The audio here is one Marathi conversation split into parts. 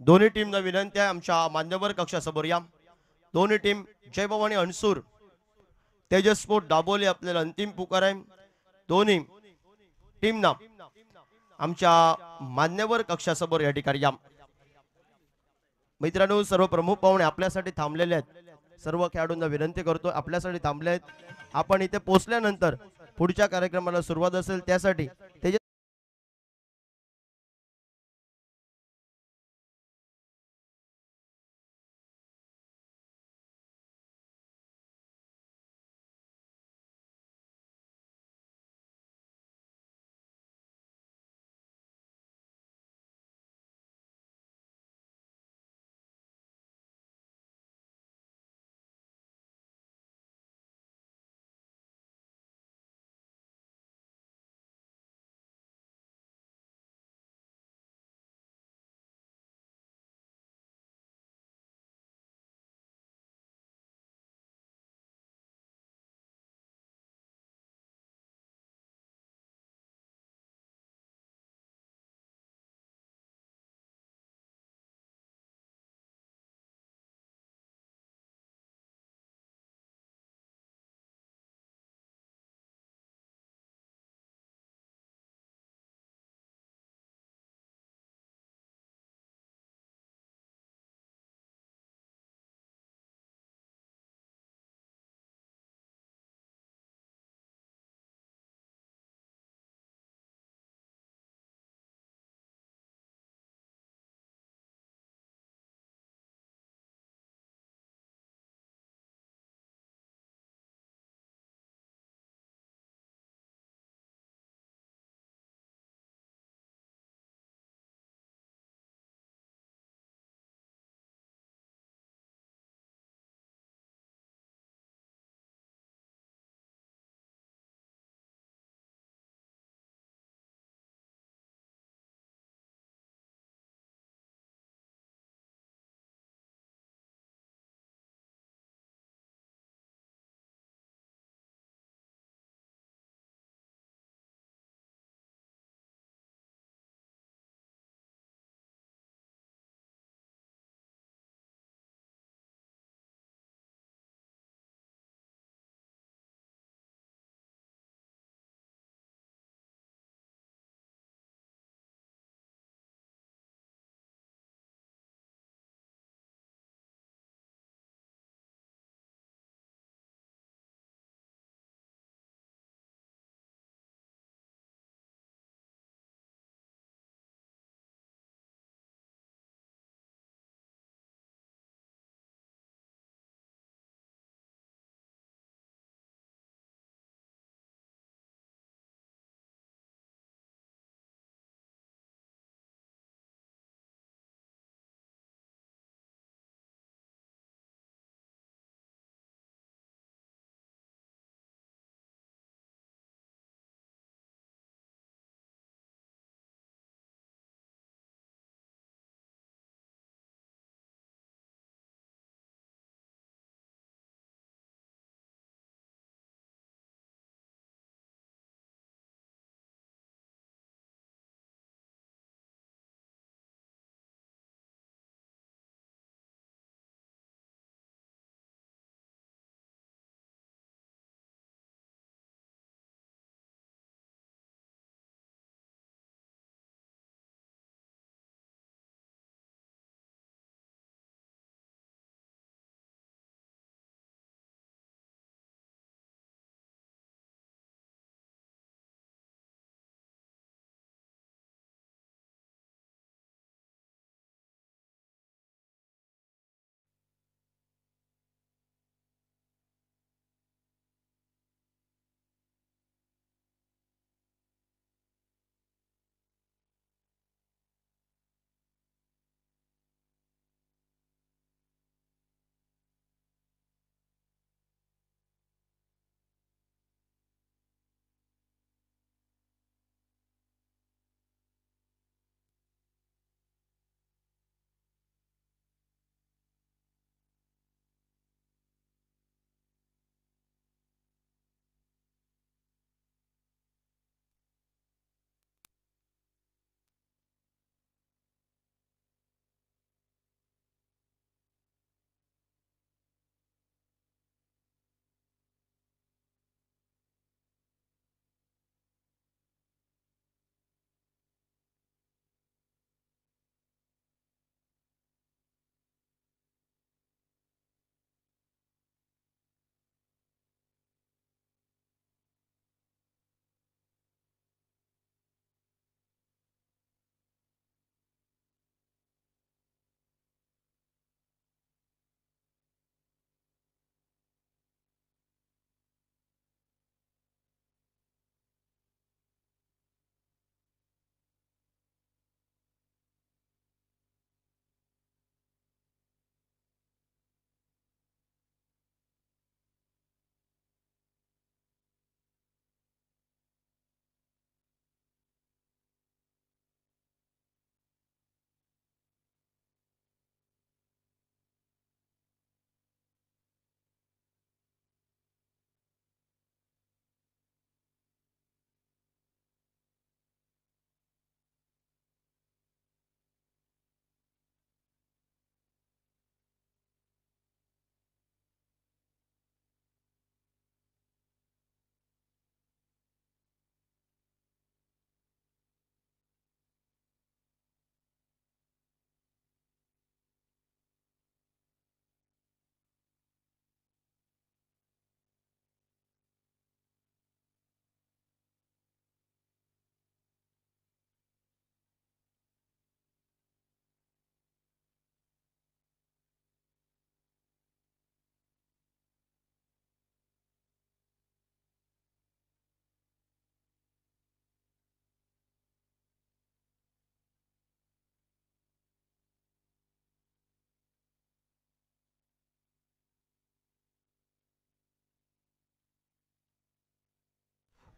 दोन्ही टीमना विनंती आहे आमच्या मान्यवर कक्षासमोर या. दोन्ही टीम जय भवानी अणसूर तेजस स्पोर्ट दाबोली आपल्याला अंतिम पुकार आहे. दोन्ही टीमना आमच्या मान्यवर कक्षासमोर या ठिकाणी या. मित्रांनो सर्व प्रमुख पाहुणे आपल्यासाठी थांबलेले आहेत. सर्व खेळाडूंना विनंती करतो आपल्यासाठी थांबले आहेत. आपण इथे पोहोचल्यानंतर पुढच्या कार्यक्रमाला सुरुवात असेल त्यासाठी तेजस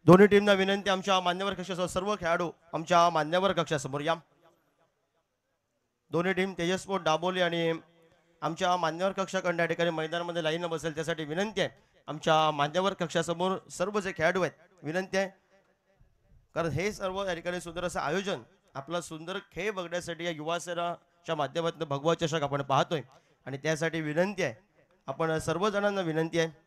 दोन्ही टीमना विनंती आमच्या मान्यवर कक्षासह सर्व खेळाडू आमच्या मान्यवर कक्षासमोर या. दोन्ही टीम तेजस स्पोर्ट दाबोली आणि आमच्या मान्यवर कक्षाकडून या ठिकाणी मैदानामध्ये लाईन बसेल त्यासाठी विनंती आहे. आमच्या मान्यवर कक्षासमोर सर्व जे खेळाडू आहेत विनंती आहे, कारण हे सर्व या ठिकाणी सुंदर असं आयोजन आपला सुंदर खेळ बघण्यासाठी या युवा सेनाच्या माध्यमातून भगवा चषक आपण पाहतोय आणि त्यासाठी विनंती आहे, आपण सर्व जणांना विनंती आहे.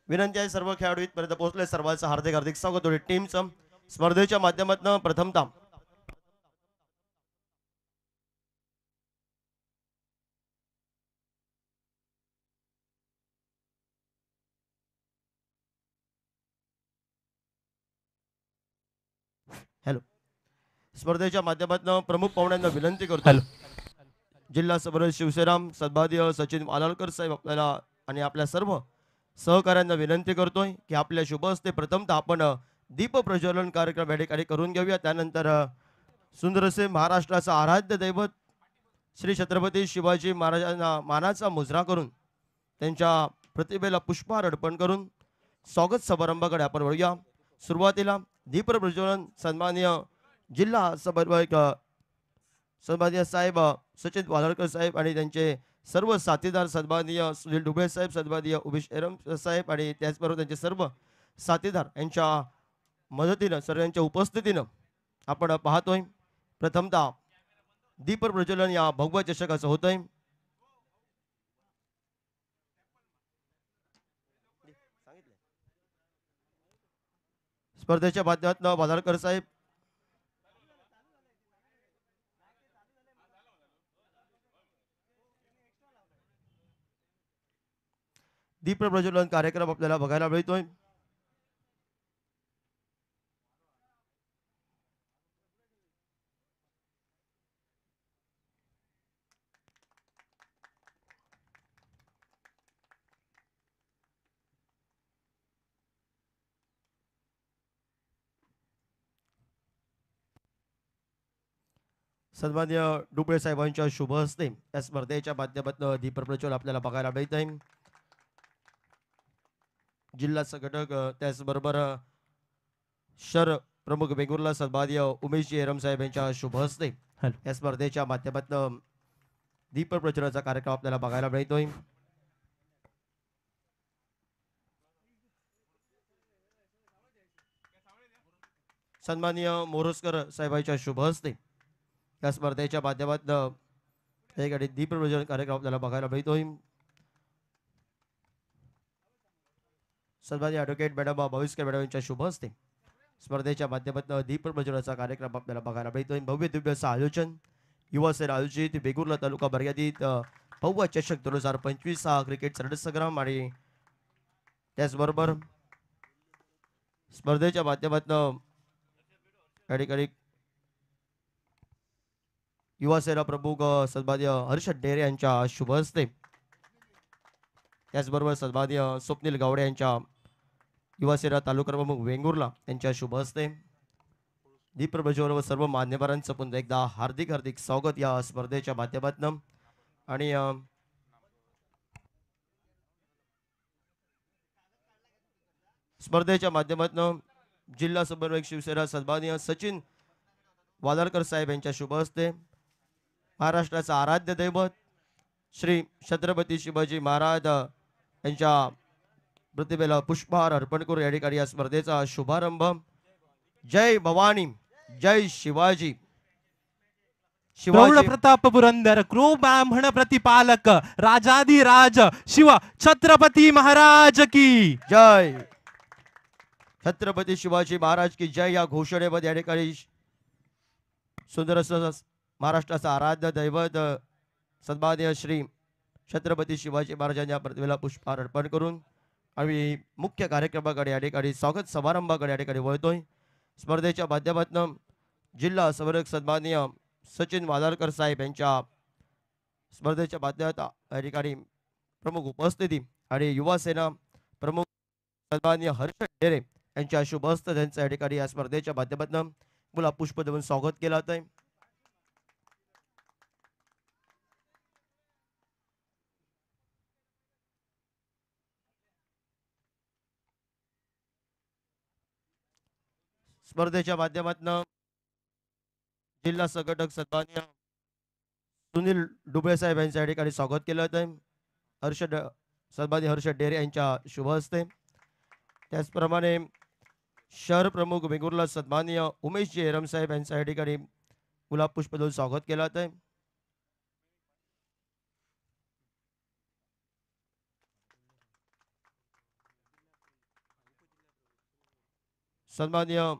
विनंती आहे सर्व खेळाडू इथपर्यंत पोहोचले, सर्वांचं हार्दिक हार्दिक स्वागत. दोन्ही टीमचं स्पर्धेच्या माध्यमातून प्रथमतः हॅलो स्पर्धेच्या माध्यमातून प्रमुख पाहुण्यांना विनंती करतो. जिल्हा समन्वय शिवसेना सद्भावनीय सचिन वालालकर साहेब आपल्याला आणि आपल्या सर्व सहकाऱ्यांना विनंती करतोय की आपल्या शुभ हस्ते प्रथमतः आपण दीप प्रज्वलन कार्यक्रम या ठिकाणी करून घेऊया. त्यानंतर सुंदर असे महाराष्ट्राचं आराध्य दैवत श्री छत्रपती शिवाजी महाराजांना मानाचा मुजरा करून त्यांच्या प्रतिभेला पुष्पहार अर्पण करून स्वागत समारंभाकडे आपण वळूया. सुरुवातीला दीप प्रज्वलन सन्माननीय जिल्हा समन्वयक सन्माननीय साहेब सचिन वालालकर साहेब आणि त्यांचे सर्व साथीदार सन्माननीय सुनील डुबळे साहेब, सन्माननीय उमेश एरम साहेब आणि त्याचबरोबर त्यांचे सर्व साथीदार यांच्या मदतीनं सर्वांच्या उपस्थितीनं आपण पाहतोय प्रथमतः दीप प्रज्वलन या भगवा चषकाचं होतंय. स्पर्धेच्या माध्यमातून वालालकर साहेब दीप प्रज्वलन कार्यक्रम आपल्याला बघायला मिळतोय. सन्माननीय डुबळे साहेबांच्या शुभ हस्ते या स्पर्धेच्या माध्यमातून दीप प्रज्वलन आपल्याला बघायला मिळत आहे. जिल्हा संघटक त्याचबरोबर शहर प्रमुख वेंगुर्ला सन्माननीय उमेश एरम साहेब यांच्या शुभ हस्ते या स्पर्धेच्या माध्यमातून दीप प्रज्वलनाचा कार्यक्रम आपल्याला बघायला मिळतोय. सन्माननीय मोरजकर साहेबांच्या शुभ हस्ते या स्पर्धेच्या माध्यमातून एक आणि दीप प्रज्वलन कार्यक्रम आपल्याला बघायला मिळतोय. सन्माननीय ॲडव्होकेट मॅडम भविष्कर मॅडम यांच्या शुभ हस्ते स्पर्धेच्या माध्यमातून दीप प्रज्वलनाचा कार्यक्रम आपल्याला बघायला मिळतोय. भव्य दिव्य असं आयोजन युवा सेना आयोजित वेंगुर्ला तालुका मर्यादित भगवा चषक 2025 हा क्रिकेट रणसंग्राम आणि त्याचबरोबर स्पर्धेच्या माध्यमातून या ठिकाणी युवा सेना प्रमुख सन्माननीय हर्षद डेरे यांच्या शुभ हस्ते त्याचबरोबर सन्माननीय स्वप्नील गावडे यांच्या युवा सेना तालुका प्रमुख वेंगुर्ला यांच्या शुभ हस्ते दीप प्रज्वलन व सर्व मान्यवरांचं पुन्हा एकदा हार्दिक हार्दिक स्वागत या स्पर्धेच्या माध्यमातून. आणि स्पर्धेच्या माध्यमातून जिल्हा समन्वयक शिवसेना सन्माननीय सचिन वालालकर साहेब यांच्या शुभ हस्ते महाराष्ट्राचं आराध्य दैवत श्री छत्रपती शिवाजी महाराज यांच्या प्रतिभेला पुष्पहार अर्पण करून या ठिकाणी या स्पर्धेचा शुभारंभ. जय भवानी जय शिवाजी. प्रौढ प्रताप पुरंदर क्रो ब्राह्मण प्रतिपालक राजाधिराज शिव छत्रपती महाराज की जय. छत्रपती शिवाजी महाराज की जय या घोषणेमध्ये या ठिकाणी सुंदर असं महाराष्ट्राचा आराध्य दैवत सन्माननीय श्री छत्रपती शिवाजी महाराजांनी या प्रतिमेला पुष्पहार अर्पण करून आम्ही मुख्य कार्यक्रमाकडे या ठिकाणी स्वागत समारंभाकडे या ठिकाणी वळतोय. स्पर्धेच्या माध्यमातून जिल्हा समरक सन्माननीय सचिन वालारकर साहेब यांच्या स्पर्धेच्या माध्यमातून या ठिकाणी प्रमुख उपस्थिती आणि युवा सेना प्रमुख सन्माननीय हर्ष डेरे यांच्या शुभ हस्ते त्यांचं या ठिकाणी या स्पर्धेच्या माध्यमातून गुलाब पुष्प देऊन स्वागत केलं जात आहे. स्पर्धेच्या माध्यमातून जिल्हा संघटक सन्माननीय सुनील डुबळे साहेब यांच्या या ठिकाणी स्वागत केलं जात आहे. सन्माननीय हर्ष डेरे यांच्या शुभ हस्ते. त्याचप्रमाणे शहर प्रमुख वेंगुर्ला सन्माननीय उमेशजी एरम साहेब यांच्या या ठिकाणी गुलाब पुष्प देऊन स्वागत केलं जात आहे. सन्माननीय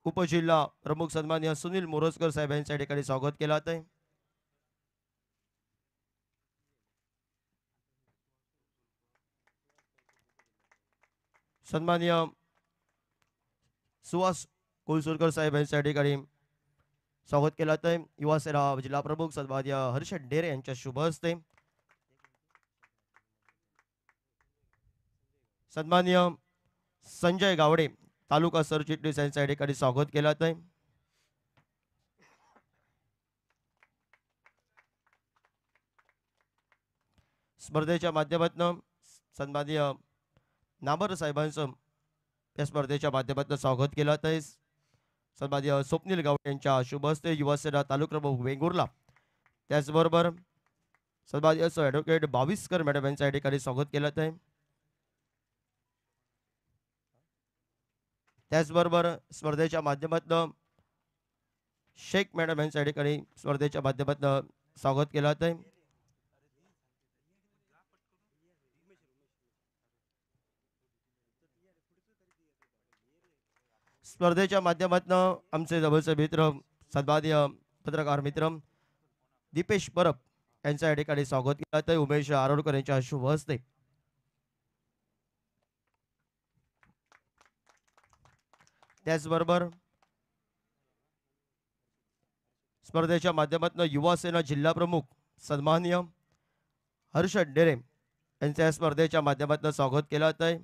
उपजिल्हा प्रमुख सन्माननीय सुनील मोरजकर साहेब यांच्या ठिकाणी स्वागत केलं जात आहे. सन्माननीय सुहास कुलसुरकर साहेब यांच्या ठिकाणी स्वागत केलं जात आहे. युवा सेना जिल्हा प्रमुख सन्माननीय हर्ष डेरे यांच्या शुभ हस्ते. सन्माननीय संजय गावडे तालुका सरचिटणीस यांच्या ठिकाणी स्वागत केलं जात आहे. स्पर्धेच्या माध्यमातून सन्माननीय नाबर साहेबांचं या स्पर्धेच्या माध्यमातून स्वागत केलं जात आहे. सन्माननीय स्वप्नील गावडे यांच्या शुभ हस्ते युवा सेना तालुका प्रमुख वेंगुर्ला. त्याचबरोबर सन्माननीय ॲडव्होकेट बाविस्कर मॅडम यांच्या या ठिकाणी स्वागत केलं जात आहे. त्याचबरोबर स्पर्धेच्या माध्यमातून शेख मॅडम यांच्या या ठिकाणी स्पर्धेच्या माध्यमातून स्वागत केलं जात आहे. स्पर्धेच्या माध्यमातून आमचे जवळचे मित्र सन्माननीय पत्रकार मित्र दीपेश परब यांच्या या ठिकाणी स्वागत केलं जात आहे. उमेश आरोडकर यांच्या शुभ हस्ते. त्याचबरोबर स्पर्धेच्या माध्यमातून युवा सेना जिल्हा प्रमुख सन्माननीय हर्ष डेरे यांच्या स्पर्धेच्या माध्यमातून स्वागत केलं जात आहे.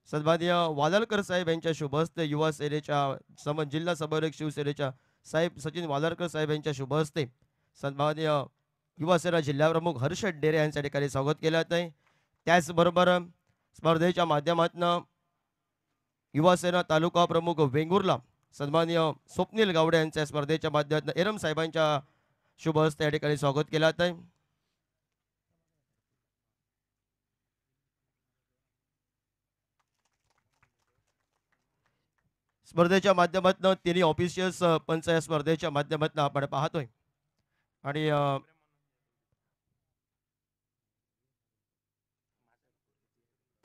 सन्माननीय वालारकर साहेब यांच्या शुभ हस्ते युवा सेनेच्या जिल्हा समन्वयक शिवसेनेच्या साहेब सचिन वालारकर साहेब यांच्या शुभ हस्ते सन्माननीय युवा सेना जिल्हा प्रमुख हर्ष डेरे यांच्या ठिकाणी स्वागत केलं जात आहे. त्याचबरोबर स्पर्धेच्या माध्यमातून युवा सेना तालुका प्रमुख वेंगुर्ला सन्माननीय स्वप्नील गावडे यांच्या स्पर्धेच्या माध्यमातून एरम साहेबांच्या शुभ हस्ते या ठिकाणी स्वागत केलं जात आहे. स्पर्धेच्या माध्यमातून तिन्ही ऑफिशियल्स पंच या स्पर्धेच्या माध्यमातून आपण पाहतोय आणि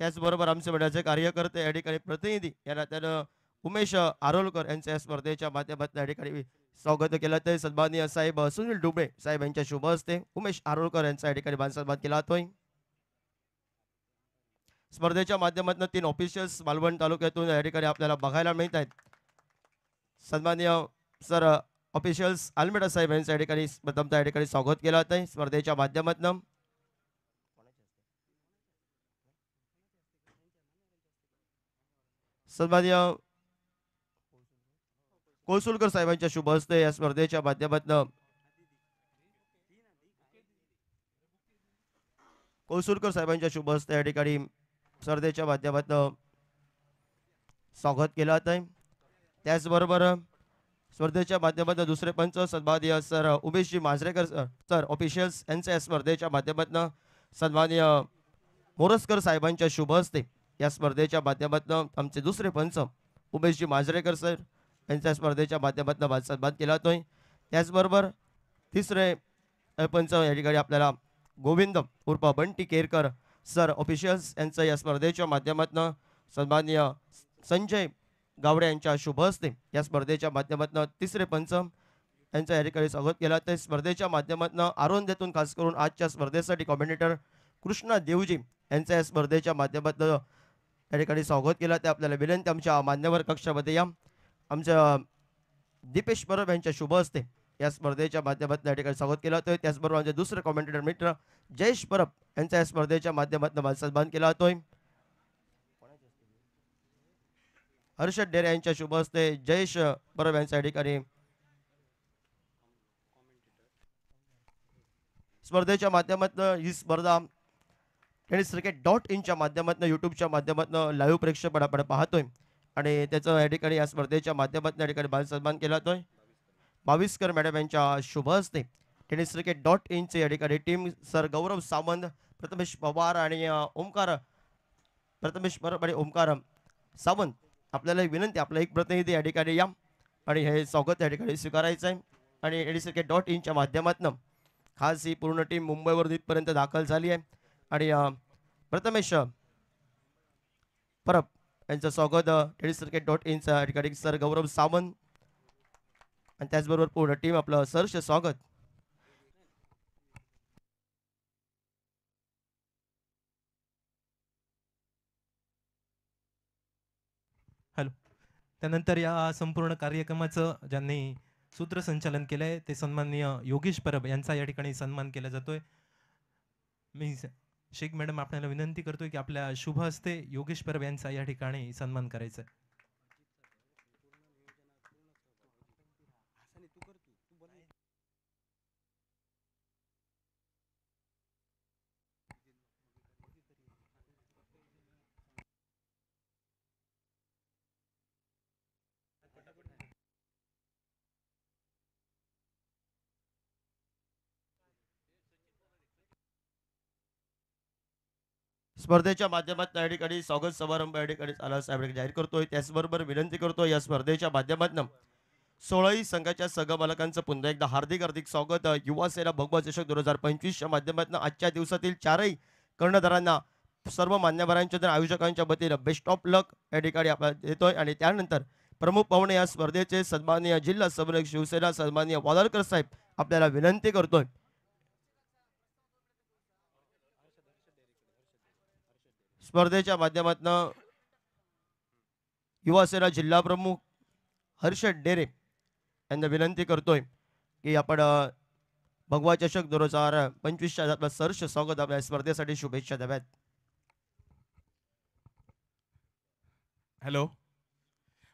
त्याचबरोबर आमचे मंडळाचे कार्यकर्ते या ठिकाणी प्रतिनिधी या नात्यानं उमेश आरोलकर यांच्या या स्पर्धेच्या माध्यमातून या ठिकाणी स्वागत केलं जातं. सन्माननीय साहेब सुनील डुबळे साहेब यांच्या शुभ हस्ते उमेश आरोलकर यांचा या ठिकाणी सन्मान केला जातोय. स्पर्धेच्या माध्यमातून 3 ऑफिशियल्स मालवण तालुक्यातून या ठिकाणी आपल्याला बघायला मिळत आहेत. सन्माननीय सर ऑफिशियल्स आलमेडा साहेब यांच्या या ठिकाणी प्रथमतः या ठिकाणी स्वागत केलं जात आहे स्पर्धेच्या माध्यमातून. सन्माननीय कोळसुलकर साहेबांच्या शुभ हस्ते या स्पर्धेच्या माध्यमातून कोळसुलकर साहेबांच्या शुभ हस्ते या ठिकाणी स्पर्धेच्या माध्यमातून स्वागत केलं जात आहे. त्याचबरोबर स्पर्धेच्या माध्यमातून दुसरे पंच सन्माननीय sir Umeshji Manjrekar sir officials यांच्या स्पर्धेच्या माध्यमातून सन्माननीय मोरजकर साहेबांच्या शुभ हस्ते या स्पर्धेच्या माध्यमातून आमचे दुसरे पंच उमेशजी मांजरेकर सर यांच्या स्पर्धेच्या माध्यमातून सन्मान केला जातोय. त्याचबरोबर तिसरे पंच या ठिकाणी आपल्याला गोविंद उर्फ बंटी केरकर सर ऑफिशियल्स यांचं या स्पर्धेच्या माध्यमातून सन्माननीय संजय गावडे यांच्या शुभ हस्ते या स्पर्धेच्या माध्यमातून तिसरे पंच यांचं या ठिकाणी स्वागत केलं. ते स्पर्धेच्या माध्यमातून आरोंद्यातून खास करून आजच्या स्पर्धेसाठी कॉमेंटेटर कृष्णा देवजी यांचं या स्पर्धेच्या माध्यमातून या ठिकाणी स्वागत केलं. ते आपल्याला विनंती आमच्या मान्यवर कक्षामध्ये या आमच्या दीपेश परब यांच्या शुभ हस्ते या स्पर्धेच्या माध्यमातून या ठिकाणी स्वागत केलं जातोय. त्याचबरोबर आमचे दुसरे कॉमेंटेटर मित्र जयेश परब यांचा या स्पर्धेच्या माध्यमातून सन्मान केला जातोय. हर्षद डेरे यांच्या शुभ हस्ते जयेश परब यांच्या या ठिकाणी स्पर्धेच्या माध्यमातून ही स्पर्धा tenniscricket.in च्या माध्यमातून यूट्यूबच्या माध्यमातून लाईव्ह प्रेक्षेपण आपण पाहतोय आणि त्याचं या ठिकाणी या स्पर्धेच्या माध्यमातून या ठिकाणी मान सन्मान केला जातोय. भाविस्कर मॅडम यांच्या शुभ हस्ते tenniscricket.in चे या ठिकाणी टीम सर गौरव सावंत, प्रथमेश पवार आणि ओमकार प्रथमेश परब आणि ओमकार सावंत आपल्याला एक विनंती, आपला एक प्रतिनिधी या ठिकाणी या आणि हे स्वागत या ठिकाणी स्वीकारायचं आहे. आणि tenniscricket.in च्या माध्यमातून खास ही पूर्ण टीम मुंबईवर इथपर्यंत दाखल झाली आहे आणि प्रथमेश परब यांचं स्वागत tenniscricket.in च्या या ठिकाणी सर गौरव सावंत आणि त्याचबरोबर पूर्ण टीम आपलं सहर्ष स्वागत. त्यानंतर या संपूर्ण कार्यक्रमाचं ज्यांनी सूत्रसंचालन केलंय ते सन्माननीय योगेश परब यांचा या ठिकाणी सन्मान केला जातोय. मी शेख मॅडम आपल्याला विनंती करतोय की आपल्या शुभ हस्ते योगेश परब यांचा या ठिकाणी सन्मान करायचा आहे. स्पर्धेच्या माध्यमातून या ठिकाणी स्वागत समारंभ या ठिकाणी आला साहेब जाहीर करतोय. त्याचबरोबर विनंती करतोय या स्पर्धेच्या माध्यमातून 16ही संघाच्या संघमालकांचं पुन्हा एकदा हार्दिक हार्दिक स्वागत. युवा सेना भगवा चषक 2025 च्या माध्यमातून आजच्या दिवसातील चारही कर्णधारांना सर्व मान्यवरांच्या आयोजकांच्या वतीनं बेस्ट ऑफ लक या ठिकाणी आपण देतोय. आणि त्यानंतर प्रमुख पाहुणे या स्पर्धेचे सन्माननीय जिल्हा समन्वयक शिवसेना सन्माननीय वालारकर साहेब आपल्याला विनंती करतोय. स्पर्धेच्या माध्यमातून युवा सेना जिल्हा प्रमुख हर्षद डेरे यांना विनंती करतोय की आपण भगवा चषक 2025 च्या आपलं सहर्ष स्वागत आपल्या स्पर्धेसाठी शुभेच्छा द्याव्यात. हॅलो.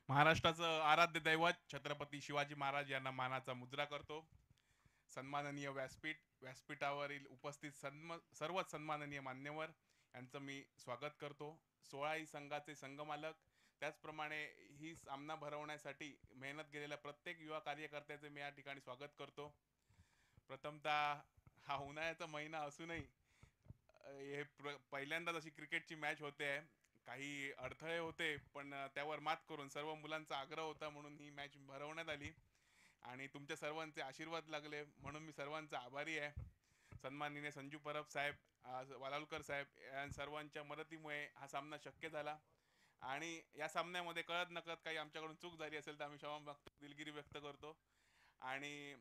महाराष्ट्राचं आराध्य दैवत छत्रपती शिवाजी महाराज यांना मानाचा मुजरा करतो. सन्माननीय व्यासपीठावरील उपस्थित सर्व सन्माननीय मान्यवर यांचं मी स्वागत करतो. 16ही संघाचे संघमालक त्याचप्रमाणे ही सामना भरवण्यासाठी मेहनत केलेल्या प्रत्येक युवा कार्यकर्त्याचे मी या ठिकाणी स्वागत करतो. प्रथमतः हा उन्हाळ्याचा महिना असूनही हे पहिल्यांदाच अशी क्रिकेटची मॅच होते आहे. काही अडथळे होते पण त्यावर मात करून सर्व मुलांचा आग्रह होता म्हणून ही मॅच भरवण्यात आली आणि तुमच्या सर्वांचे आशीर्वाद लागले म्हणून मी सर्वांचा आभारी आहे. सन्माननीय संजू परब साहेब, वालावलकर साहेब या सर्वांच्या मदतीमुळे हा सामना शक्य झाला आणि या सामन्यामध्ये कळत नकळत काही आमच्याकडून चूक झाली असेल तर आम्ही क्षमा मागतो, दिलगिरी व्यक्त करतो. आणि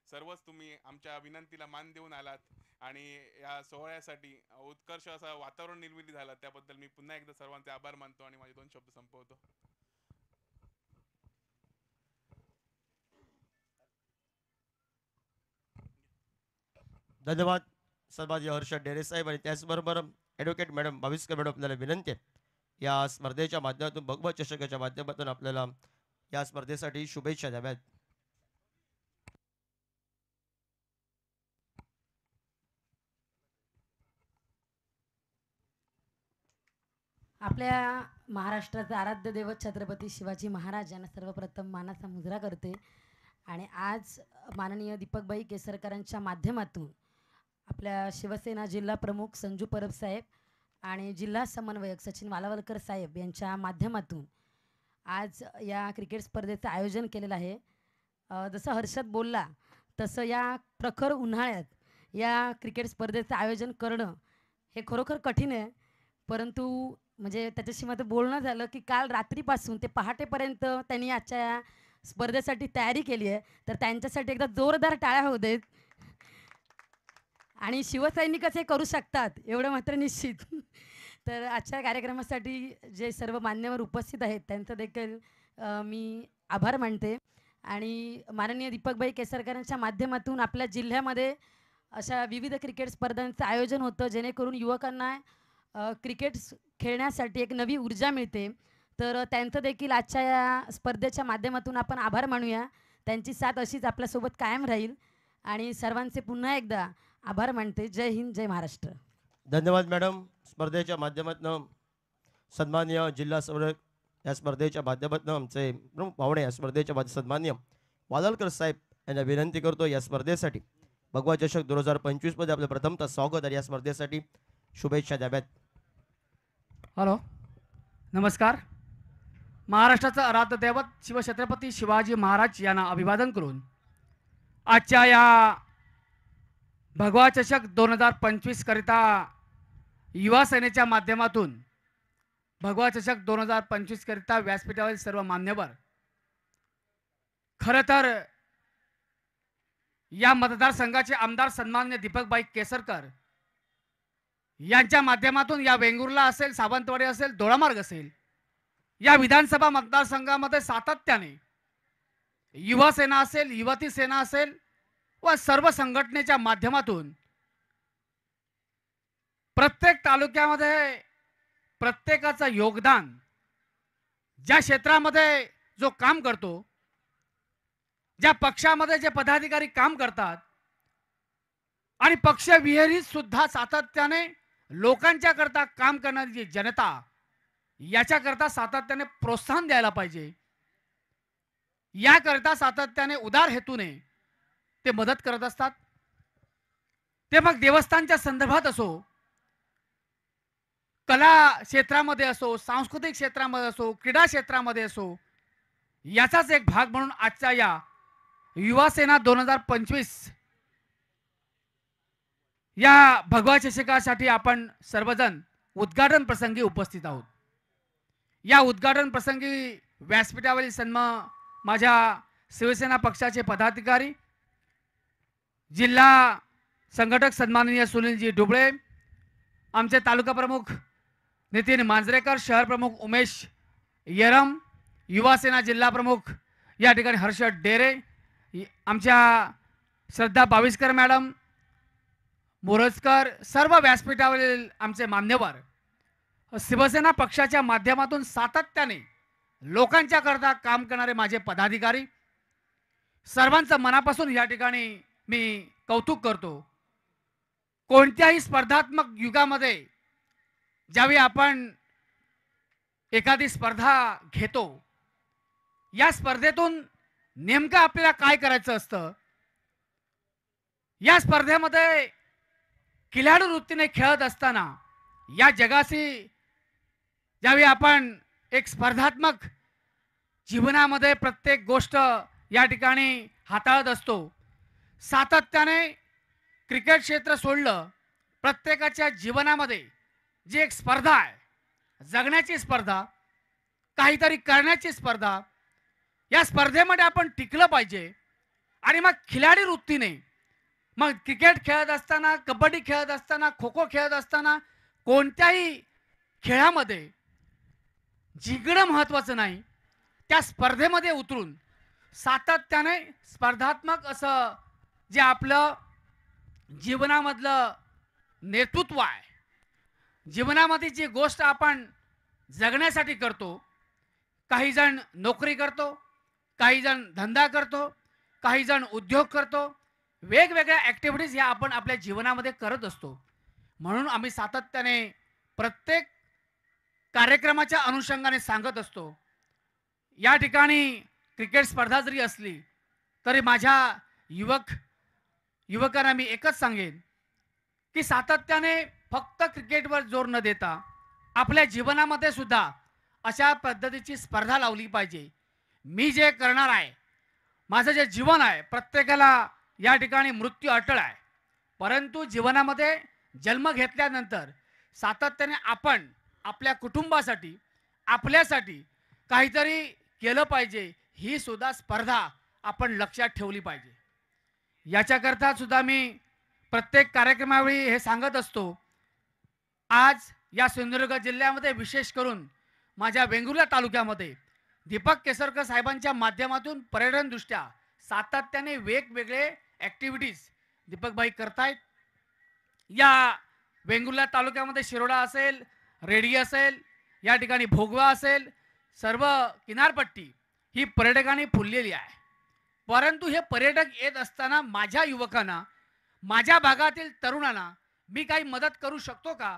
सर्वच तुम्ही आमच्या विनंतीला मान देऊन आलात आणि या सोहळ्यासाठी उत्कर्ष असं वातावरण निर्मिती झालं त्याबद्दल मी पुन्हा एकदा सर्वांचे आभार मानतो आणि माझे 2 शब्द संपवतो. धन्यवाद सन्माननीय हर्षद डेरे साहेब. आणि त्याचबरोबर ॲडव्होकेट मॅडम भाविस्कर मॅडम आपल्याला विनंती आहे या स्पर्धेच्या माध्यमातून भगवा चषकाच्या माध्यमातून आपल्याला या स्पर्धेसाठी शुभेच्छा द्याव्यात. आपल्या महाराष्ट्राचे आराध्य दैवत छत्रपती शिवाजी महाराज यांना सर्वप्रथम मानाचा मुजरा करते आणि आज माननीय दीपकबाई केसरकरांच्या माध्यमातून आपल्या शिवसेना जिल्हा प्रमुख संजू परब साहेब आणि जिल्हा समन्वयक सचिन वालावलकर साहेब यांच्या माध्यमातून आज या क्रिकेट स्पर्धेचं आयोजन केलेलं आहे. जसं हर्षद बोलला तसं या प्रखर उन्हाळ्यात या क्रिकेट स्पर्धेचं आयोजन करणं हे खरोखर कठीण आहे. परंतु म्हणजे त्याच्याशी माझं बोलणं झालं की काल रात्रीपासून ते पहाटेपर्यंत त्यांनी आजच्या स्पर्धेसाठी तयारी केली आहे, तर त्यांच्यासाठी एकदा जोरदार टाळ्या होऊ देत. आणि शिवसैनिकच हे करू शकतात एवढं मात्र निश्चित. तर आजच्या कार्यक्रमासाठी जे सर्व मान्यवर उपस्थित आहेत त्यांचं देखील मी आभार मानते. आणि माननीय दीपकभाई केसरकरांच्या माध्यमातून आपल्या जिल्ह्यामध्ये अशा विविध क्रिकेट स्पर्धांचं आयोजन होतं, जेणेकरून युवकांना क्रिकेट खेळण्यासाठी एक नवी ऊर्जा मिळते. तर त्यांचं देखील आजच्या या स्पर्धेच्या माध्यमातून आपण आभार मानूया. त्यांची साथ अशीच आपल्यासोबत कायम राहील. आणि सर्वांचे पुन्हा एकदा आभार मानते. जय हिंद, जय महाराष्ट्र. धन्यवाद मॅडम. स्पर्धेच्या माध्यमातून सन्माननीय जिल्हा संवर्धक या स्पर्धेच्या माध्यमातून आमचे प्रमुख पाहुणे या स्पर्धेच्या सन्माननीय वादलकर साहेब यांना विनंती करतो या स्पर्धेसाठी भगवा चषक 2025 मध्ये आपलं प्रथमतः स्वागत आणि या स्पर्धेसाठी शुभेच्छा द्याव्यात. हॅलो, नमस्कार. महाराष्ट्राचं आराध्य दैवत शिवछत्रपती शिवाजी महाराज यांना अभिवादन करून आजच्या या भगवा चषक 2025 करिता युवा सेनेच्या माध्यमातून भगवा चषक 2025 करिता व्यासपीठावरील सर्व मान्यवर, खरं तर या मतदारसंघाचे आमदार सन्माननीय दीपकभाई केसरकर यांच्या माध्यमातून या वेंगुर्ला असेल, सावंतवाडी असेल, दोडामार्ग असेल, या विधानसभा मतदारसंघामध्ये सातत्याने युवा सेना असेल, युवती सेना असेल व सर्व संघटनेच्या माध्यमातून प्रत्येक तालुक्यामध्ये प्रत्येकाचं योगदान, ज्या क्षेत्रामध्ये जो काम करतो, ज्या पक्षामध्ये जे पदाधिकारी काम करतात आणि पक्षविरहित सुद्धा सातत्याने लोकांच्या करता काम करणारी जी जनता, याच्याकरता सातत्याने प्रोत्साहन द्यायला पाहिजे. याकरता सातत्याने उदार हेतूने ते मदत करत असतात. ते मग देवस्थानच्या संदर्भात असो, कला क्षेत्रामध्ये असो, सांस्कृतिक क्षेत्रामध्ये असो, क्रीडा क्षेत्रामध्ये असो, याचाच एक भाग म्हणून आजच्या या युवा सेना 2025 या भगवा चषकासाठी आपण सर्वजण उद्घाटन प्रसंगी उपस्थित आहोत. या उद्घाटन प्रसंगी व्यासपीठावरील माझ्या शिवसेना पक्षाचे पदाधिकारी, जिल्हा संघटक सन्माननीय सुनीलजी डुबळे, आमचे तालुका प्रमुख नितीन मांजरेकर, शहर प्रमुख उमेश येरम, युवा सेना जिल्हा प्रमुख या ठिकाणी हर्षद डेरे, आमच्या श्रद्धा बाविस्कर मॅडम, मोरजकर, सर्व व्यासपीठावरील आमचे मान्यवर, शिवसेना पक्षाच्या माध्यमातून सातत्याने लोकांच्या करता काम करणारे माझे पदाधिकारी, सर्वांचं मनापासून या ठिकाणी मी कौतुक करतो. कोणत्याही स्पर्धात्मक युगामध्ये ज्यावेळी आपण एखादी स्पर्धा घेतो, या स्पर्धेतून नेमकं आपल्याला काय करायचं असतं, या स्पर्धेमध्ये खिलाडू वृत्तीने खेळत असताना या जगाशी ज्यावेळी आपण एक स्पर्धात्मक जीवनामध्ये प्रत्येक गोष्ट या ठिकाणी हाताळत असतो, सातत्याने क्रिकेट क्षेत्र सोडलं, प्रत्येकाच्या जीवनामध्ये जी एक स्पर्धा आहे, जगण्याची स्पर्धा, काहीतरी करण्याची स्पर्धा, या स्पर्धेमध्ये आपण टिकलं पाहिजे. आणि मग खिलाडी वृत्तीने मग क्रिकेट खेळत असताना, कबड्डी खेळत असताना, खो खो खेळत असताना, कोणत्याही खेळामध्ये जिंकणं महत्त्वाचं नाही, त्या स्पर्धेमध्ये उतरून सातत्याने स्पर्धात्मक असं जे आपलं जीवनामधलं नेतृत्व आहे, जीवनामध्ये जी गोष्ट आपण जगण्यासाठी करतो, काही जण नोकरी करतो, काही जण धंदा करतो, काही जण उद्योग करतो, वेगवेगळ्या ॲक्टिव्हिटीज ह्या आपण आपल्या जीवनामध्ये करत असतो. म्हणून आम्ही सातत्याने प्रत्येक कार्यक्रमाच्या अनुषंगाने सांगत असतो. या ठिकाणी क्रिकेट स्पर्धा जरी असली तरी माझ्या युवकांना मी एकच सांगेन की सातत्याने फक्त क्रिकेटवर जोर न देता आपल्या जीवनामध्ये सुद्धा अशा पद्धतीची स्पर्धा लावली पाहिजे. मी जे करणार आहे, माझं जे जीवन आहे, प्रत्येकाला या ठिकाणी मृत्यू अटळ आहे, परंतु जीवनामध्ये जन्म घेतल्यानंतर सातत्याने आपण आपल्या कुटुंबासाठी, आपल्यासाठी काहीतरी केलं पाहिजे, ही सुद्धा स्पर्धा आपण लक्षात ठेवली पाहिजे. याच्याकरता सुद्धा मी प्रत्येक कार्यक्रमावेळी हे सांगत असतो. आज या सिंधुदुर्ग जिल्ह्यामध्ये विशेष करून माझ्या वेंगुर्ला तालुक्यामध्ये दीपक केसरकर साहेबांच्या माध्यमातून पर्यटनदृष्ट्या सातत्याने वेगवेगळे ॲक्टिव्हिटीज दीपकभाई करतायत. या वेंगुर्ला तालुक्यामध्ये शिरोडा असेल, रेडी असेल, या ठिकाणी भोगवा असेल, सर्व किनारपट्टी ही पर्यटकांनी फुललेली आहे. परंतु हे पर्यटक येत असताना माझ्या युवकांना, माझ्या भागातील तरुणांना मी काही मदत करू शकतो का?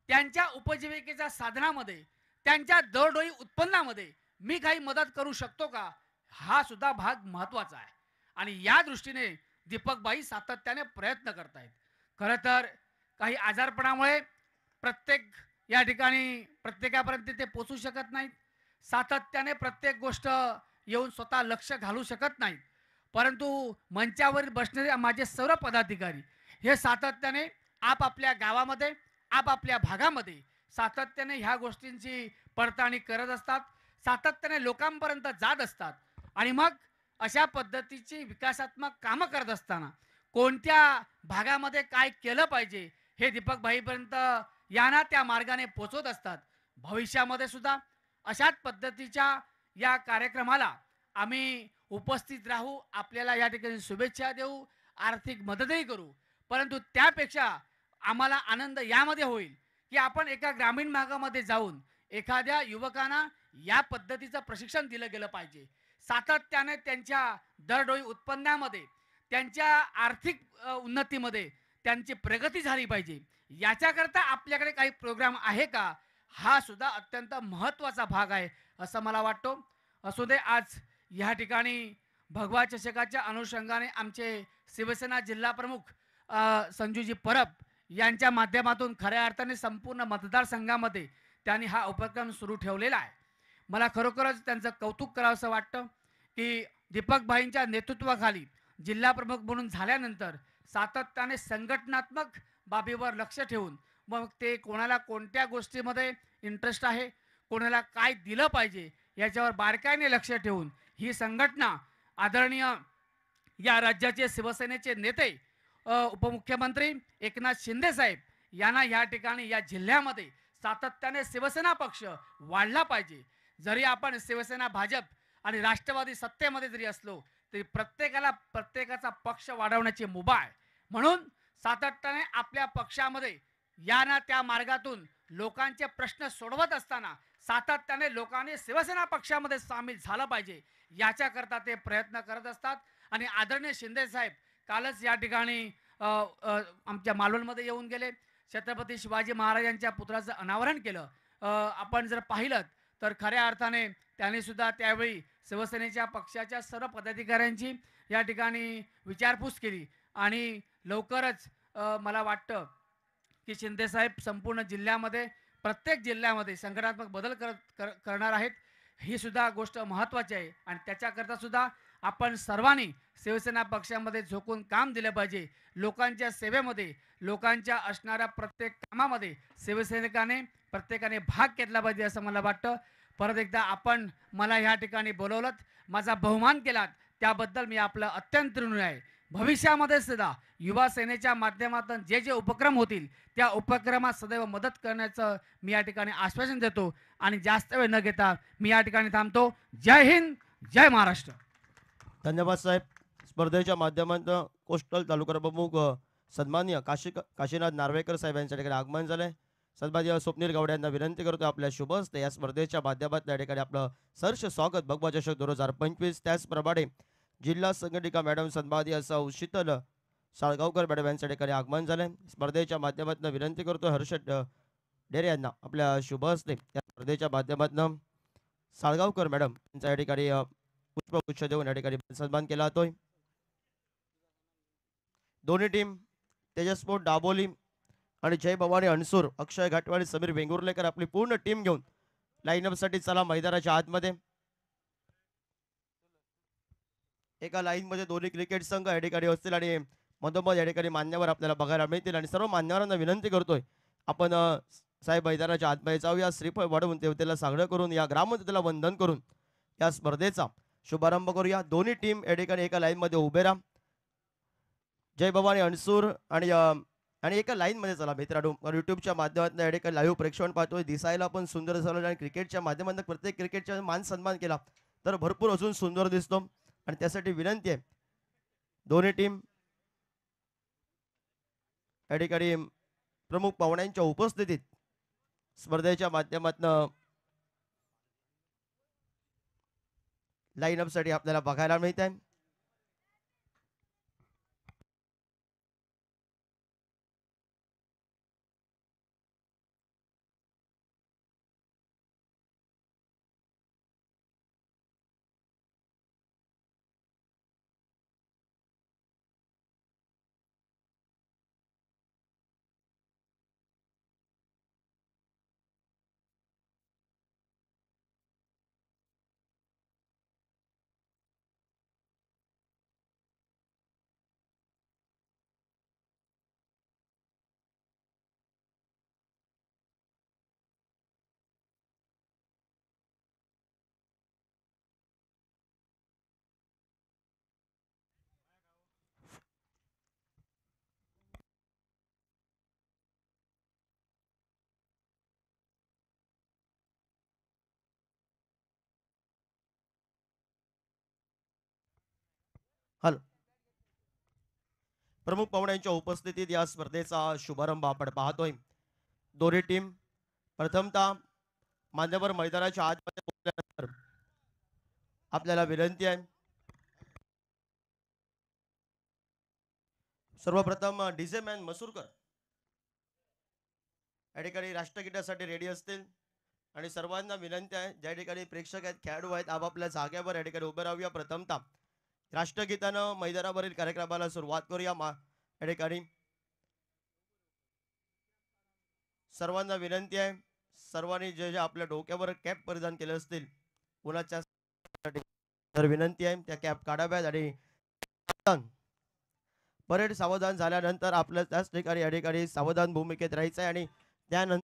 त्यांच्या उपजीविकेच्या साधनामध्ये, त्यांच्या दरडोई उत्पन्नामध्ये मी काही मदत करू शकतो का? हा सुद्धा भाग महत्त्वाचा आहे. आणि या दृष्टीने दीपकबाई सातत्याने प्रयत्न करत आहेत. खरं तर काही आजारपणामुळे प्रत्येक या ठिकाणी प्रत्येकापर्यंत ते पोचू शकत नाहीत. सातत्याने प्रत्येक गोष्ट येऊन स्वतः लक्ष घालू शकत नाहीत. परंतु मंचावर बसणारे माझे सर्व पदाधिकारी हे सातत्याने आपापल्या गावामध्ये, आपापल्या भागामध्ये सातत्याने ह्या गोष्टींची पडताळणी करत असतात, सातत्याने लोकांपर्यंत जात असतात. आणि मग अशा पद्धतीची विकासात्मक कामं करत असताना कोणत्या भागामध्ये काय केलं पाहिजे हे दीपकभाईपर्यंत यांना त्या मार्गाने पोचवत असतात. भविष्यामध्ये सुद्धा अशाच पद्धतीच्या या कार्यक्रमाला आम्ही उपस्थित राहू, आपल्याला या ठिकाणी शुभेच्छा देऊ, आर्थिक मदतही करू. परंतु त्यापेक्षा आम्हाला आनंद यामध्ये होईल की आपण एका ग्रामीण भागामध्ये जाऊन एखाद्या युवकांना या पद्धतीचं प्रशिक्षण दिलं गेलं पाहिजे. सातत्याने त्यांच्या दरडोई उत्पन्नामध्ये, त्यांच्या आर्थिक उन्नतीमध्ये त्यांची प्रगती झाली पाहिजे. याच्याकरता आपल्याकडे काही प्रोग्राम आहे का? हा सुद्धा अत्यंत महत्त्वाचा भाग आहे असं मला वाटतो. असू दे, आज या ठिकाणी भगवा चषकाच्या अनुषंगाने आमचे शिवसेना जिल्हा प्रमुख संजूजी परब यांच्या माध्यमातून खऱ्या अर्थाने संपूर्ण मतदारसंघामध्ये त्यांनी हा उपक्रम सुरू ठेवलेला आहे. मला खरोखरच त्यांचं कौतुक करावंसं वाटतं की दीपकभाईंच्या नेतृत्वाखाली जिल्हा प्रमुख म्हणून झाल्यानंतर सातत्याने संघटनात्मक बाबीवर लक्ष ठेवून मग ते कोणाला कोणत्या गोष्टीमध्ये इंटरेस्ट आहे, कोणाला काय दिलं पाहिजे याच्यावर बारकाईने लक्ष ठेवून ही संघटना आदरणीय या राज्याचे शिवसेनेचे नेते उपमुख्यमंत्री एकनाथ शिंदे साहेब यांना या ठिकाणी या जिल्ह्यामध्ये सातत्याने शिवसेना पक्ष वाढला पाहिजे. जरी आपण शिवसेना, भाजप आणि राष्ट्रवादी सत्तेमध्ये जरी असलो तरी प्रत्येकाला प्रत्येकाचा पक्ष वाढवण्याची मुभा आहे. म्हणून सातत्याने आपल्या पक्षामध्ये या ना त्या मार्गातून लोकांचे प्रश्न सोडवत असताना सातत्याने लोकांनी शिवसेना पक्षामध्ये सामील झालं पाहिजे याच्याकरता ते प्रयत्न करत असतात. आणि आदरणीय शिंदे साहेब कालच या ठिकाणी आमच्या मालवणमध्ये येऊन गेले, छत्रपती शिवाजी महाराजांच्या पुतळ्याचं अनावरण केलं. आपण जर पाहिलं तर खऱ्या अर्थाने त्यांनी सुद्धा त्यावेळी शिवसेनेच्या पक्षाच्या सर्व पदाधिकाऱ्यांची या ठिकाणी विचारपूस केली. आणि लवकरच मला वाटतं की शिंदे साहेब संपूर्ण जिल्ह्यामध्ये, प्रत्येक जिल्ह्यामध्ये संघटनात्मक बदल करणार आहेत. ही सुद्धा गोष्ट महत्त्वाची आहे. आणि त्याच्याकरता सुद्धा आपण सर्वांनी शिवसेना पक्षामध्ये झोकून काम दिलं पाहिजे. लोकांच्या सेवेमध्ये, लोकांच्या असणाऱ्या प्रत्येक कामामध्ये शिवसैनिकाने प्रत्येकाने भाग घेतला पाहिजे असं मला वाटतं. परत एकदा आपण मला ह्या ठिकाणी बोलवलं, माझा बहुमान केलात, त्याबद्दल मी आपलं अत्यंत ऋणी आहे. भविष्यामध्ये सुद्धा युवा सेनेच्या माध्यमातून जे जे उपक्रम होतील त्या उपक्रमात सदैव मदत करण्याचं मी या ठिकाणी आश्वासन देतो. आणि जास्त वेळ न घेता मी या ठिकाणी थांबतो. जय हिंद, जय महाराष्ट्र. धन्यवाद साहेब. स्पर्धेच्या माध्यमातून कोस्टल तालुका प्रमुख सन्माननीय काशीनाथ नार्वेकर साहेब यांच्या ठिकाणी आगमन झालंय. सन्माननीय स्वप्नील गवडे यांना विनंती करतो आपल्या शुभ हस्ते या स्पर्धेच्या माध्यमातून या ठिकाणी आपलं सहर्ष स्वागत. भगवा चषक 2025. त्याचप्रमाणे जिल्हा संघटिका मॅडम सन्माननीय सौ शीतल साळगावकर मॅडम यांच्या ठिकाणी आगमन झालंय. स्पर्धेच्या माध्यमातून विनंती करतो हर्षद डेरे यांना आपल्या शुभ हस्ते या स्पर्धेच्या माध्यमातून साळगावकर मॅडम यांच्या या ठिकाणी पुष्पगुच्छ देऊन या ठिकाणी सन्मान केला जातोय. दोन्ही टीम तेजस्पोर्ट दाबोली आणि जय भवानी अणसूर, अक्षय घाटवाडी, समीर वेंगुर्लेकर आपली पूर्ण टीम घेऊन लाईनअप साठी चला मैदानाच्या आतमध्ये. एका लाईन मध्ये दोन्ही क्रिकेट संघ या ठिकाणी असतील आणि मधोमध या ठिकाणी मान्यवर आपल्याला बघायला मिळतील. आणि सर्व मान्यवरांना विनंती करतोय आपण साहेब मैदानाच्या आतमध्ये जाऊया. श्रीफळ वाढवून देवतेला साकडं करून या ग्रामदेवतेला वंदन करून या स्पर्धेचा शुभारंभ करूया. दोन्ही टीम या ठिकाणी एका लाईन मध्ये उभे राहा. जय भवानी अणसूर आणि एका लाईन मध्ये चला मित्रांनो. युट्यूबच्या माध्यमातून या ठिकाणी लाईव्ह प्रेक्षण पाहतोय. दिसायला पण सुंदर झालं आणि क्रिकेटच्या माध्यमातून प्रत्येक क्रिकेटचा मान सन्मान केला तर भरपूर अजून सुंदर दिसतो. आणि त्यासाठी विनंती आहे दोन्ही टीम या ठिकाणी प्रमुख पाहुण्यांच्या उपस्थितीत स्पर्धेच्या माध्यमातून लाईन अप साठी आपल्याला बघायला मिळत आहे. हॅलो. प्रमुख पाहुण्यांच्या उपस्थितीत या स्पर्धेचा शुभारंभ आपण पाहतोय. दोन्ही टीम प्रथमतः मान्यवर मैदानाच्या आतमध्ये पोहोचल्यानंतर आपल्याला विनंती आहे सर्वप्रथम डीजे मॅन मसूरकर या ठिकाणी राष्ट्रगीतासाठी रेडी असतील. आणि सर्वांना विनंती आहे ज्या ठिकाणी प्रेक्षक आहेत खेळाडू आहेत आपापल्या जागेवर या ठिकाणी उभे राहूया. प्रथमतः राष्ट्रगीतानं मैदानावरील कार्यक्रमाला सुरुवात करूया. या ठिकाणी सर्वांना विनंती आहे सर्वांनी जे जे आपल्या डोक्यावर कॅप परिधान केले असतील उन्हाच्या तर विनंती आहे त्या कॅप काढाव्यात. आणि परेड सावधान झाल्यानंतर आपलं त्याच ठिकाणी या ठिकाणी सावधान भूमिकेत राहायचं आहे. आणि त्यानंतर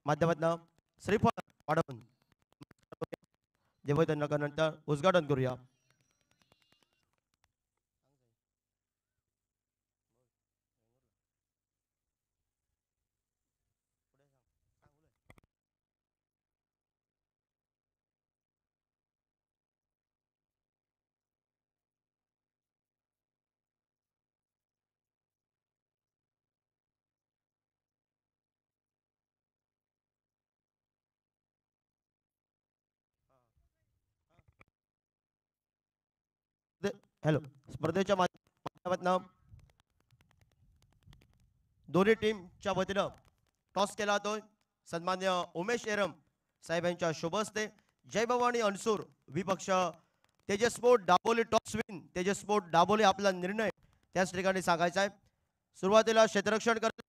माध्यमातून श्रीफळ वाढवून देवतनकानंतर उद्घाटन करूया. हॅलो, स्पर्धेच्या माध्यमातून दोन्ही टीमच्या वतीनं टॉस केला जातोय. सन्मान्य उमेश एरम साहेबांच्या शुभ हस्ते जय भवानी अणसूर विपक्ष तेजस्पोर्ट दाबोली टॉस विन. तेजस्पोर्ट दाबोली आपला निर्णय त्याच ठिकाणी सांगायचा आहे. सुरुवातीला क्षेत्ररक्षण करत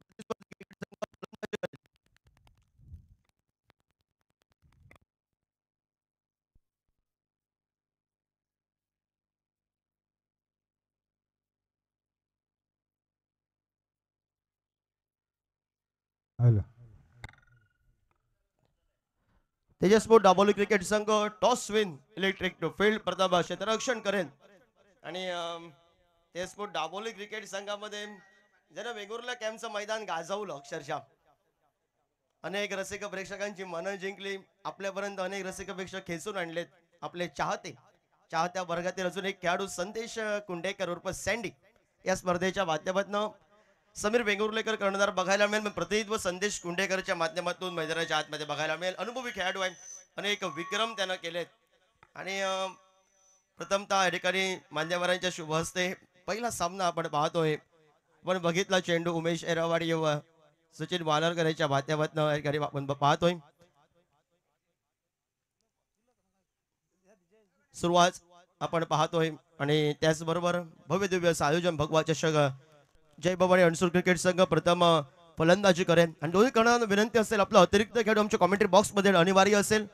तेजस्पोर्ट दाबोली क्रिकेट संघ toss win electric to field प्रथम क्षेत्ररक्षण करेल. आणि तेजस्पोर्ट दाबोली क्रिकेट संघामध्ये ज्यानं वेंगुर्ला कॅम्पचं मैदान गाजवलं अक्षरशः अनेक रसिक प्रेक्षकांची मनं जिंकली. आपल्यापर्यंत अनेक रसिक प्रेक्षक खेचून आणलेत. आपले चाहत्या वर्गातील अजून एक खेळाडू संदेश कुंडेकर उर्फ सँडी या स्पर्धेच्या माध्यमातून समीर वेंगुर्लेकर कर्णधार बघायला मिळेल. प्रतिनिधित्व संदेश कुंडेकरच्या माध्यमातून मैदानाच्या आतमध्ये बघायला मिळेल. अनुभवी खेळाडू आहे. अनेक विक्रम त्यानं केलेत. आणि प्रथमतः या ठिकाणी मान्यवरांच्या शुभ हस्ते पहिला सामना आपण पाहतोय. आपण बघितला चेंडू उमेश एरावाडी व सचिन वालरकर यांच्या माध्यमातून या ठिकाणी आपण पाहतोय. सुरुवात आपण पाहतोय. आणि त्याचबरोबर भव्य दिव्य आयोजन भगवा चषक जय भवानी अणसूर क्रिकेट संघ प्रथम फलंदाजी करेल. आणि दोन्ही कर्णधारांना विनंती असेल आपला अतिरिक्त खेळाडू आमच्या कॉमेंट्री बॉक्स मध्ये अनिवार्य असेल.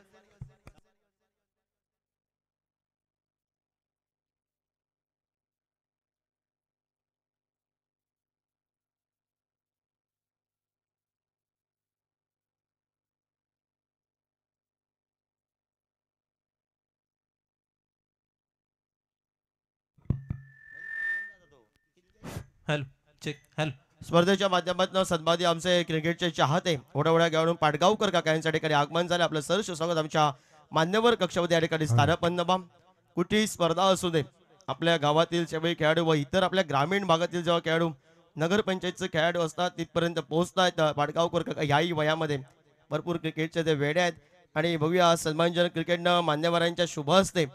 Hello check. हॅलो, स्पर्धेच्या माध्यमातून सन्मादी आमचे क्रिकेटचे चाहते ओढावड्या घेऊन पाटगावकर काका यांच्या ठिकाणी आगमन झाले. आपलं सहर्ष स्वागत आमच्या मान्यवर कक्षामध्ये या ठिकाणी स्थानपन्न बा. कुठेही स्पर्धा असू दे आपल्या गावातील सगळे खेळाडू व इतर आपल्या ग्रामीण भागातील जेव्हा खेळाडू नगरपंचायतचे खेळाडू असतात तिथपर्यंत पोहोचतायत. पाटगावकर काका याही वयामध्ये भरपूर क्रिकेटचे ते वेडे आहेत. आणि बघूया सन्मानजनक क्रिकेटनं मान्यवरांच्या शुभ हस्ते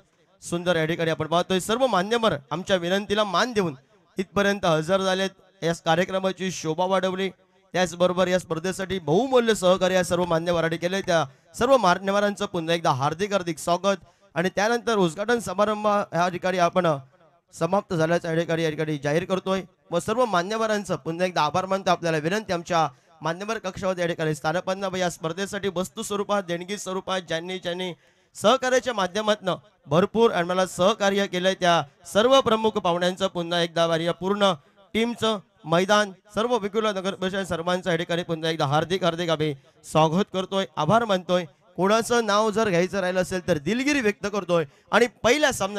सुंदर या ठिकाणी आपण पाहतोय. सर्व मान्यवर आमच्या विनंतीला मान देऊन इथपर्यंत हजर झालेत. या कार्यक्रमाची शोभा वाढवली. त्याचबरोबर या स्पर्धेसाठी बहुमूल्य सहकार्य या सर्व मान्यवरांनी केले. त्या सर्व मान्यवरांचं पुन्हा एकदा हार्दिक स्वागत. आणि त्यानंतर उद्घाटन समारंभ या ठिकाणी आपण समाप्त झाल्याच्या या ठिकाणी जाहीर करतोय. व सर्व मान्यवरांचं पुन्हा एकदा आभार मानतो. आपल्याला विनंती आमच्या मान्यवर कक्षामध्ये या ठिकाणी स्थानपन्न या स्पर्धेसाठी वस्तू स्वरूपात देणगी स्वरूपात ज्यांनी सहकार्याच्या माध्यमातून भरपूर आम्हाला सहकार्य केलंय त्या सर्व प्रमुख पाहुण्यांचं पुन्हा एकदा या पूर्ण टीमचं मैदान सर्व विकुला नगर परिषद सर्वांचं या ठिकाणी पुन्हा एकदा हार्दिक आम्ही स्वागत करतोय. आभार मानतोय. कोणाचं नाव जर घ्यायचं राहिलं असेल तर दिलगिरी व्यक्त करतोय. आणि पहिल्या सामन्यात